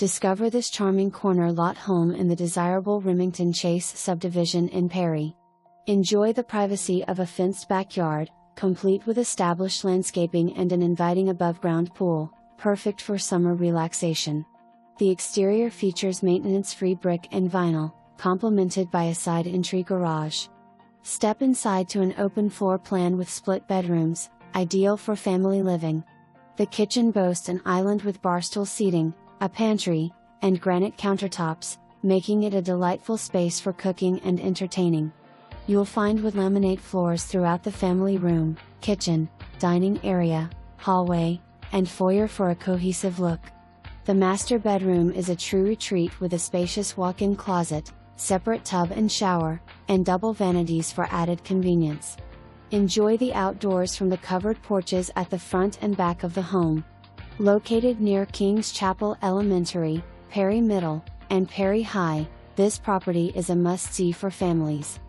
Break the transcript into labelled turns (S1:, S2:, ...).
S1: Discover this charming corner lot home in the desirable Remington Chase Subdivision in Perry. Enjoy the privacy of a fenced backyard, complete with established landscaping and an inviting above-ground pool, perfect for summer relaxation. The exterior features maintenance-free brick and vinyl, complemented by a side entry garage. Step inside to an open floor plan with split bedrooms, ideal for family living. The kitchen boasts an island with barstool seating, a pantry, and granite countertops, making it a delightful space for cooking and entertaining. You'll find wood laminate floors throughout the family room, kitchen, dining area, hallway, and foyer for a cohesive look. The master bedroom is a true retreat with a spacious walk-in closet, separate tub and shower, and double vanities for added convenience. Enjoy the outdoors from the covered porches at the front and back of the home. Located near King's Chapel Elementary, Perry Middle, and Perry High, this property is a must-see for families.